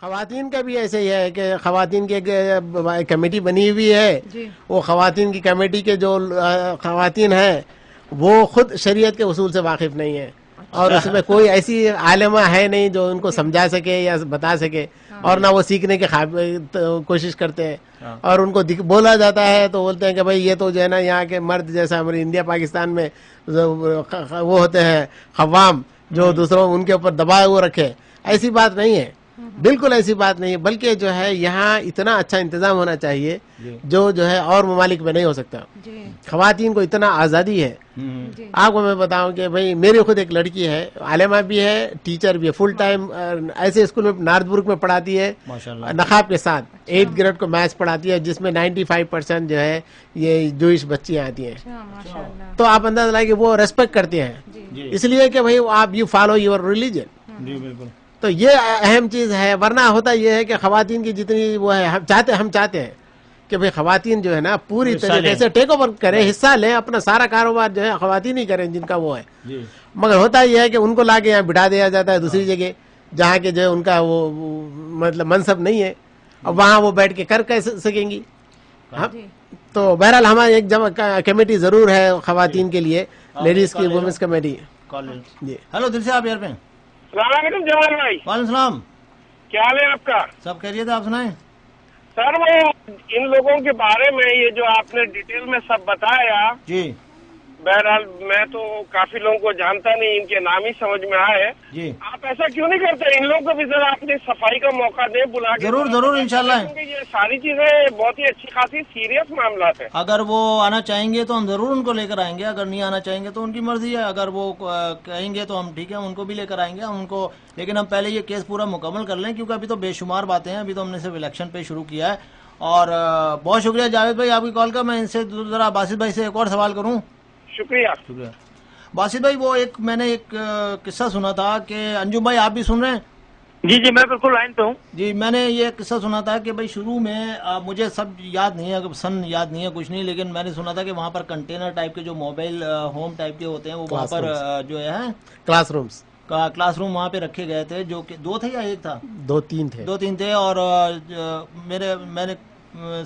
خواتین کا بھی ایسے ہی ہے کہ خواتین کی ایک کمیٹی بنی ہوئی ہے. وہ خواتین کی کمیٹی کے جو خواتین ہیں وہ خود شریعت کے اصول سے واقف نہیں ہیں, اور اس میں کوئی ایسی عالمہ ہے نہیں جو ان کو سمجھا سکے یا بتا سکے, اور نہ وہ سیکھنے کی کوشش کرتے ہیں. اور ان کو بولا جاتا ہے تو بولتے ہیں کہ بھائی یہ تو جو ہے نا یہاں کے مرد جیسا ہمارے انڈیا پاکستان میں وہ ہوتے ہیں خوام, جو دوسروں ان کے اوپر دبائے ہوئے رکھے. ایسی بات نہیں ہے, بالکل ایسی بات نہیں ہے, بلکہ جو ہے یہاں اتنا اچھا انتظام ہونا چاہیے جو ہے اور ممالک میں نہیں ہو سکتا. خواتین کو اتنا آزادی ہے. آپ کو میں بتاؤں کہ بھئی میری خود ایک لڑکی ہے, عالمہ بھی ہے, ٹیچر بھی ہے, فل ٹائم ایسے اسکول میں نارتھ برک میں پڑھاتی ہے نقاب کے ساتھ. 8th گریڈ کو میتھس پڑھاتی ہے, جس میں 95% جو ہے یہ جوئش بچیاں آتی ہیں. تو آپ اندازہ لائیں کہ وہ ریسپیکٹ کرتے ہیں, اس لیے کہ بھئی آپ یو فالو یور ریلیجن. تو یہ اہم چیز ہے. ورنہ ہوتا یہ ہے کہ خواتین کی جتنی وہ ہے ہم چاہتے ہیں کہ بھئی خواتین جو ہے نا پوری طریقے سے ٹیک اوور کریں, حصہ لیں, اپنا سارا کاروبار جو ہے خواتین ہی کریں جن کا وہ ہے. مگر ہوتا یہ ہے کہ ان کو لا کے یہاں بٹھا دیا جاتا ہے دوسری جگہ جہاں کہ جو ہے ان کا وہ مطلب منصب نہیں ہے, اور وہاں وہ بیٹھ کے کر سکیں گی. تو بہرحال ہماری ایک جمع کمیٹی ضرور ہے خواتین کے لیے, لیڈیز کی وومنس کمیٹی. جی ہلو دل سے آپ یار پہ. السلام علیکم جمال بھائی. وعلیکم السلام. کیا حال ہے آپ کا؟ سب خیریت ہے, آپ سنائیں. سر وہ ان لوگوں کے بارے میں یہ جو آپ نے ڈیٹیل میں سب بتایا, جی بہرحال میں تو کافی لوگوں کو جانتا نہیں, ان کے نام ہی سمجھ میں آئے. جی آپ ایسا کیوں نہیں کرتے, ان لوگوں کو بھی ذرا اپنی صفائی کا موقع دیں, بلا کے. ضرور انشاءاللہ. کیونکہ یہ ساری چیزیں بہت ہی اچھی خاصی سیریس معاملات ہیں. اگر وہ آنا چاہیں گے تو ہم ضرور ان کو لے کر آئیں گے, اگر نہیں آنا چاہیں گے تو ان کی مرضی ہے. اگر وہ کہیں گے تو ہم ٹھیک ہے ان کو بھی لے کر آئیں گے ہم ان کو, لیکن ہم پہلے یہ کیس پورا مکمل کر لیں, کیونکہ ابھی تو بے شمار باتیں ہیں. ابھی تو ہم نے صرف الیکشن پہ شروع کیا ہے. اور بہت شکریہ جاوید بھائی آپ کی کال کا. میں ان سے ذرا باسط بھائی سے ایک اور سوال کروں. شکریہ. باسط بھائی وہ میں نے ایک قصہ سنا تھا کہ انجم بھائی آپ بھی سن رہے ہیں؟ جی میں بالکل لائن پہ ہوں. جی میں نے یہ قصہ سنا تھا کہ بھائی شروع میں مجھے سب یاد نہیں ہے, سن یاد نہیں ہے کچھ نہیں, لیکن میں نے سنا تھا کہ وہاں پر کنٹینر ٹائپ کے جو موبائل ہوم ٹائپ کے ہوتے ہیں وہ وہاں پر جو ہے کلاس روم وہاں پہ رکھے گئے تھے, جو کہ 2 تھے یا 1 تھا؟ 2-3 تھے. اور میں نے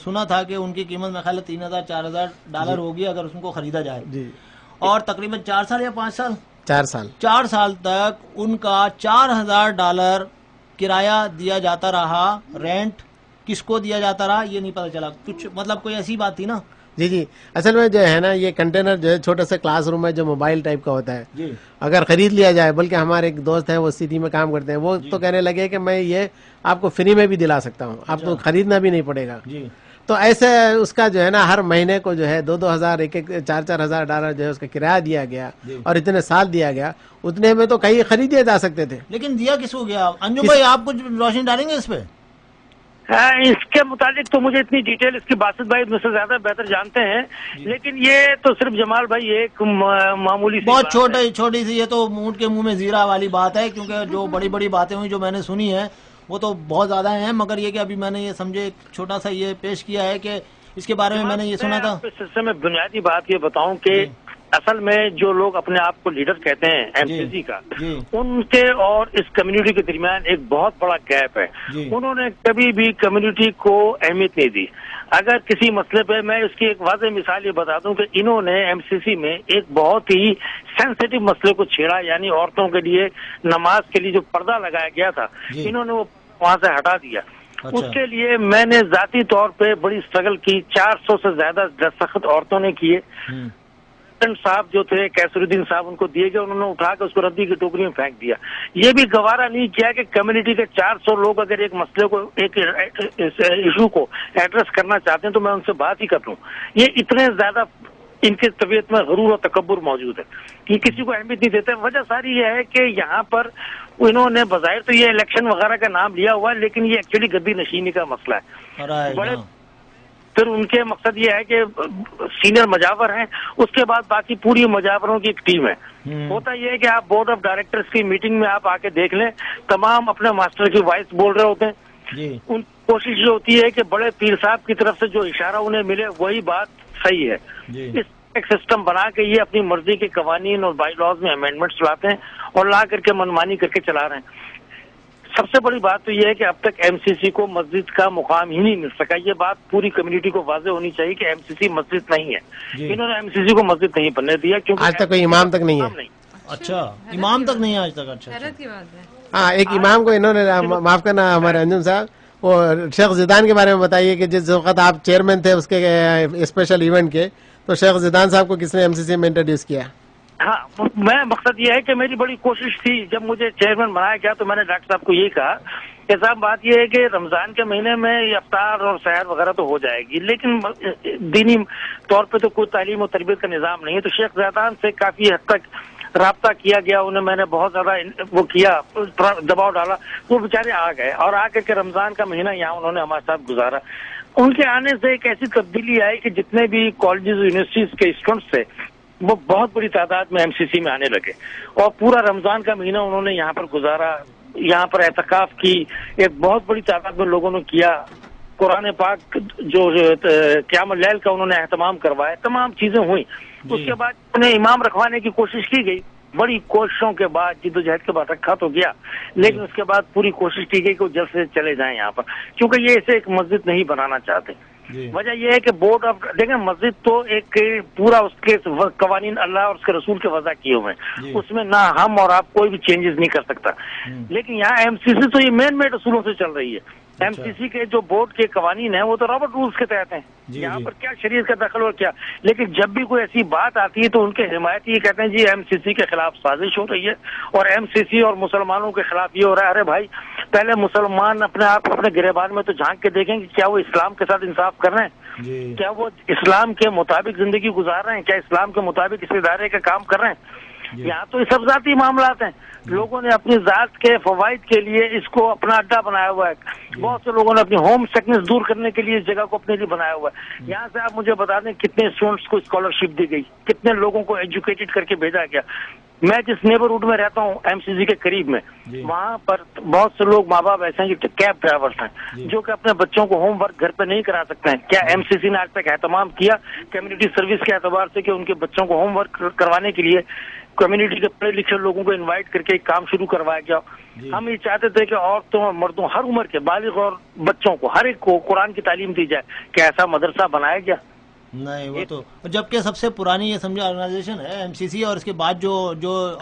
سنا تھا کہ ان کی قیمت میں خیال ہے $3,000-4,000 ہوگی اگر اس کو خریدا جائے. جی. اور تقریباً 4 سال یا 5 سال 4 سال تک ان کا $4,000 کرایہ دیا جاتا رہا. رینٹ کس کو دیا جاتا رہا یہ نہیں پتا چلا کچھ, مطلب کوئی ایسی بات تھی نا. جی اصل میں جو ہے نا یہ کنٹینر جو ہے چھوٹا سا کلاس روم ہے جو موبائل ٹائپ کا ہوتا ہے. جی اگر خرید لیا جائے, بلکہ ہمارے ایک دوست ہیں وہ سٹی میں کام کرتے ہیں, وہ تو کہنے لگے کہ میں یہ آپ کو فری میں بھی دلا سکتا ہوں, آپ کو خریدنا بھی نہیں پڑے گا. جی تو ایسے اس کا جو ہے نا ہر مہینے کو جو ہے $2,000 $4,000 جو ہے اس کا کرایہ دیا گیا, اور اتنے سال دیا گیا. اتنے میں تو کئی خریدے جا سکتے تھے. لیکن دیا کس کو گیا انجم بھائی, آپ کچھ روشنی ڈالیں گے اس پہ؟ اس کے متعلق تو مجھے اتنی ڈیٹیل اس کی باسط بھائی مجھ سے زیادہ بہتر جانتے ہیں, لیکن یہ تو صرف جمال بھائی ایک معمولی بہت چھوٹی سی, یہ تو اونٹ کے منہ میں زیرہ والی بات ہے, کیونکہ جو بڑی باتیں ہوئی جو میں نے سنی ہے وہ تو بہت زیادہ ہیں. مگر یہ کہ ابھی میں نے یہ سمجھے چھوٹا سا یہ پیش کیا ہے کہ اس کے بارے میں نے یہ سنا تھا. اس سلسلے میں بنیادی بات یہ بتاؤں کہ اصل میں جو لوگ اپنے آپ کو لیڈر کہتے ہیں ایم سی سی کا, ان کے اور اس کمیونٹی کے درمیان ایک بہت بڑا گیپ ہے. انہوں نے کبھی بھی کمیونٹی کو اہمیت نہیں دی. اگر کسی مسئلے پہ میں اس کی ایک واضح مثال یہ بتا دوں کہ انہوں نے ایم سی سی میں ایک بہت ہی سینسیٹیو مسئلے کو چھیڑا, یعنی عورتوں کے لیے نماز کے لیے جو پردہ لگایا گیا تھا انہوں نے وہ وہاں سے ہٹا دیا. اس کے لیے میں نے ذاتی طور پہ بڑی اسٹرگل کی. 400 سے زیادہ دستخط عورتوں نے کیے. صاحب جو تھے کیسر الدین صاحب, ان کو دیے گئے, انہوں نے اٹھا کے اس کو ردی کی ٹوکری میں پھینک دیا. یہ بھی گوارا نہیں کیا کہ کمیونٹی کے 400 لوگ اگر ایک مسئلے کو ایک ایشو کو ایڈریس کرنا چاہتے ہیں تو میں ان سے بات ہی کر لوں. یہ اتنے زیادہ ان کی طبیعت میں غرور اور تکبر موجود ہے کہ کسی کو اہمیت نہیں دیتے. وجہ ساری یہ ہے کہ یہاں پر انہوں نے بظاہر تو یہ الیکشن وغیرہ کا نام لیا ہوا ہے, لیکن یہ ایکچولی گدی نشینی کا مسئلہ ہے. بڑے پھر ان کے مقصد یہ ہے کہ سینئر مجاور ہیں, اس کے بعد باقی پوری مجاوروں کی ایک ٹیم ہے. ہوتا یہ ہے کہ آپ بورڈ آف ڈائریکٹرز کی میٹنگ میں آپ آ کے دیکھ لیں, تمام اپنے ماسٹر کی وائس بول رہے ہوتے ہیں. ان کی کوشش یہ ہوتی ہے کہ بڑے پیر صاحب کی طرف سے جو اشارہ انہیں ملے وہی بات صحیح ہے. اس ایک سسٹم بنا کے یہ اپنی مرضی کے قوانین اور بائی لاز میں امینڈمنٹس لاتے ہیں اور لا کر کے منمانی کر کے چلا رہے ہیں. सबसे बड़ी बात तो ये है कि अब तक एमसीसी को मस्जिद का मुकाम ही नहीं मिल सका। ये बात पूरी कम्युनिटी को वाज़ेह होनी चाहिए कि एमसीसी मस्जिद नहीं है। इन्होंने एमसीसी को मस्जिद नहीं बनने दिया क्योंकि आज तक कोई इमाम तक नहीं है। अच्छा, इमाम तक नहीं है आज तक। अच्छा, हैरत की बात है। हाँ, एक इमाम को इन्होंने, माफ करना हमारे अंजुम साहब, वो शेख जिदान के बारे में बताइए कि जिस वक्त आप चेयरमैन थे उसके स्पेशल इवेंट के, तो शेख जिदान साहब को किसने एमसीसी में इंट्रोड्यूस किया? हाँ, मैं मकसद ये है कि मेरी बड़ी कोशिश थी, जब मुझे चेयरमैन बनाया गया तो मैंने डॉक्टर साहब को यही कहा कि साहब बात ये है कि रमजान के महीने में इफ्तार और सहर वगैरह तो हो जाएगी, लेकिन दीनी तौर पे तो कोई तालीम और तरबियत का निज़ाम नहीं है। तो शेख ज़िदान से काफ़ी हद तक राब्ता किया गया, उन्हें मैंने बहुत ज्यादा वो किया, दबाव डाला, वो बेचारे आ गए और आकर के रमजान का महीना यहाँ उन्होंने हमारे साथ गुजारा। उनके आने से एक ऐसी तब्दीली आई कि जितने भी कॉलेजेस यूनिवर्सिटीज के स्टूडेंट्स थे वो बहुत बड़ी तादाद में एमसीसी में आने लगे और पूरा रमजान का महीना उन्होंने यहाँ पर गुजारा, यहाँ पर एहतिकाफ की एक बहुत बड़ी तादाद में लोगों ने किया। कुरान पाक जो क़यामुल लैल का उन्होंने एहतमाम करवाया, तमाम चीजें हुई। उसके बाद उन्हें इमाम रखवाने की कोशिश की गई, बड़ी कोशिशों के बाद, जिद्दोजहद के बाद रखा तो गया, लेकिन उसके बाद पूरी कोशिश की गई कि वो जल्द से चले जाएं यहाँ पर, क्योंकि ये इसे एक मस्जिद नहीं बनाना चाहते। वजह यह है कि बोर्ड ऑफ, देखें मस्जिद तो एक पूरा उसके कवानीन अल्लाह और उसके रसूल के वजह किए हुए हैं, उसमें ना हम और आप कोई भी चेंजेस नहीं कर सकता। लेकिन यहाँ एमसीसी तो ये मेन मेड असूलों से चल रही है। एमसीसी के जो बोर्ड के कवानीन है वो तो रॉबर्ट रूल्स के तहत हैं, यहाँ पर क्या शरीयत का दखल और क्या। लेकिन जब भी कोई ऐसी बात आती है तो उनके हिमायती ये कहते हैं जी एमसीसी के खिलाफ साजिश हो रही है और एमसीसी और मुसलमानों के खिलाफ ये हो रहा है। अरे भाई, पहले मुसलमान अपने आप अपने गिरेबान में तो झांक के देखें कि क्या वो इस्लाम के साथ इंसाफ कर रहे हैं, क्या वो इस्लाम के मुताबिक जिंदगी गुजार रहे हैं, क्या इस्लाम के मुताबिक इस इदारे का काम कर रहे हैं। यहाँ तो ये सब जाती मामलात हैं, लोगों ने अपनी जात के फवाइद के लिए इसको अपना अड्डा बनाया हुआ है। बहुत से लोगों ने अपनी होम सिकनेस दूर करने के लिए इस जगह को अपने लिए बनाया हुआ है। यहाँ से आप मुझे बता दें कितने स्टूडेंट्स को स्कॉलरशिप दी गई, कितने लोगों को एजुकेटेड करके भेजा गया। मैं जिस नेबरहुड में रहता हूँ एमसीसी के करीब में, वहाँ पर बहुत से लोग माँ बाप ऐसे हैं जो कैब ड्राइवर्स हैं जो कि अपने बच्चों को होमवर्क घर पे नहीं करा सकते हैं। क्या एमसीसी ने आज तक एहतमाम किया कम्युनिटी सर्विस के एतबार से कि उनके बच्चों को होमवर्क करवाने के लिए कम्युनिटी के पढ़े लिखे लोगों को इनवाइट करके एक काम शुरू करवाया गया। हम ये चाहते थे कि औरतों और मर्दों हर उम्र के बालिग और बच्चों को हर एक को कुरान की तालीम दी जाए। क्या ऐसा मदरसा बनाया गया? नहीं, वो तो जबकि सबसे पुरानी ये समझे ऑर्गेनाइजेशन है एमसीसी, और इसके बाद जो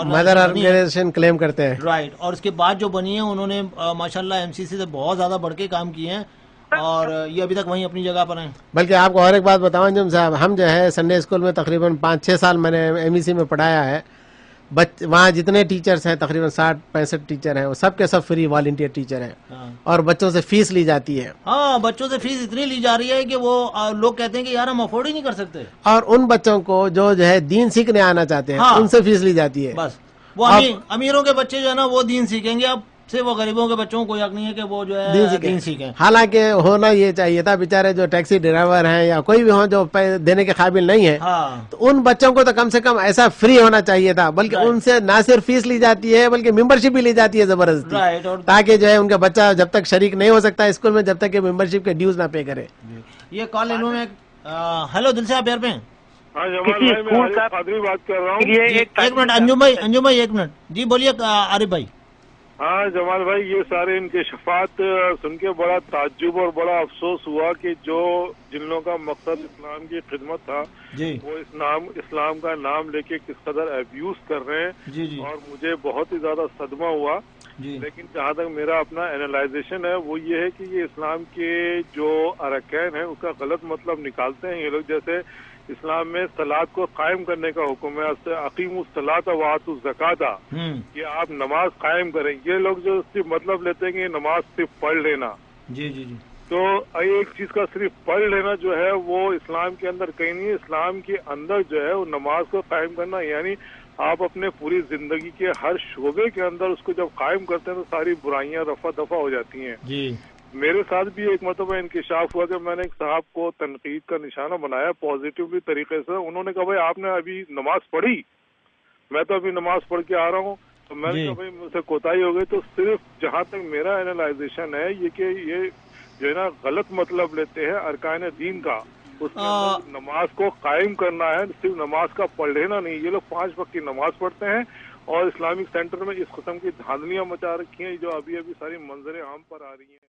मदर ऑर्गेनाइजेशन क्लेम करते हैं, राइट, और इसके बाद जो बनी है उन्होंने माशाल्लाह एमसीसी से बहुत ज्यादा बढ़ के काम किए हैं और ये अभी तक वहीं अपनी जगह पर हैं। बल्कि आपको और एक बात बताऊं अंजुम साहब, हम जो है संडे स्कूल में तकरीबन 5-6 साल मैंने एमईसी में पढ़ाया है। वहाँ जितने टीचर्स हैं तकरीबन 60-65 टीचर हैं, वो सब के सब फ्री वॉलंटियर टीचर हैं और बच्चों से फीस ली जाती है। हाँ, बच्चों से फीस इतनी ली जा रही है कि वो लोग कहते हैं कि यार हम अफोर्ड ही नहीं कर सकते। और उन बच्चों को जो है दीन सीखने आना चाहते हैं, उनसे फीस ली जाती है। बस वो अमीरों के बच्चे जो है ना वो दीन सीखेंगे, अब से वो गरीबों के बच्चों को कोई हक नहीं है कि वो जो है दीन सीखें। हालांकि होना ये चाहिए था, बेचारे जो टैक्सी ड्राइवर हैं या कोई भी हो जो देने के काबिल नहीं है, तो उन बच्चों को तो कम से कम ऐसा फ्री होना चाहिए था। बल्कि उनसे ना सिर्फ फीस ली जाती है बल्कि मेंबरशिप भी ली जाती है जबरदस्ती, ताकि जो है उनका बच्चा जब तक शरीक नहीं हो सकता स्कूल में जब तक कि मेंबरशिप के ड्यूज ना पे करे। ये कॉल इन्होंने, हेलो दिल से आप यार पे किसी स्कूल का बात कर रहा हूँ। एक मिनट अंजुम भाई एक मिनट जी, बोलिए आरिफ भाई। हाँ जमाल भाई, ये सारे इनके शफात सुन के बड़ा ताज्जुब और बड़ा अफसोस हुआ कि जो जिन लोगों का मकसद इस्लाम की खिदमत था वो इस्लाम का नाम लेके किस कदर अब्यूज कर रहे हैं। और मुझे बहुत ही ज्यादा सदमा हुआ। लेकिन जहाँ तक मेरा अपना एनालाइजेशन है वो ये है कि ये इस्लाम के जो अरकान है उसका गलत मतलब निकालते हैं ये लोग। जैसे इस्लाम में सलात को कायम करने का हुक्म है, अकीमुस्सलात व आतुज़ ज़काता, कि आप नमाज कायम करें। ये लोग जो सिर्फ मतलब लेते हैं कि नमाज सिर्फ पढ़ लेना। जी जी जी। तो एक चीज का सिर्फ पढ़ लेना जो है वो इस्लाम के अंदर कहीं नहीं है। इस्लाम के अंदर जो है वो नमाज को कायम करना, यानी आप अपने पूरी जिंदगी के हर शोबे के अंदर उसको जब कायम करते हैं तो सारी बुराइयां रफा दफा हो जाती हैं। जी। मेरे साथ भी एक मतलब इंकिशाफ हुआ कि मैंने एक साहब को तनकीद का निशाना बनाया पॉजिटिवली तरीके से। उन्होंने कहा भाई आपने अभी नमाज पढ़ी? मैं तो अभी नमाज पढ़ के आ रहा हूँ। तो मैंने कहा भाई मुझसे कोताही हो गई। तो सिर्फ जहाँ तक मेरा एनालाइजेशन है ये कि ये जो है ना गलत मतलब लेते हैं अरकान दीन का, उसके अंदर नमाज को कायम करना है, सिर्फ नमाज का पढ़ लेना नहीं। ये लोग 5 वक्त की नमाज पढ़ते हैं اور اسلامک سینٹر میں اس قسم کی دھاندلیاں مچا رکھی ہیں جو ابھی ابھی ساری منظر عام پر آ رہی ہیں.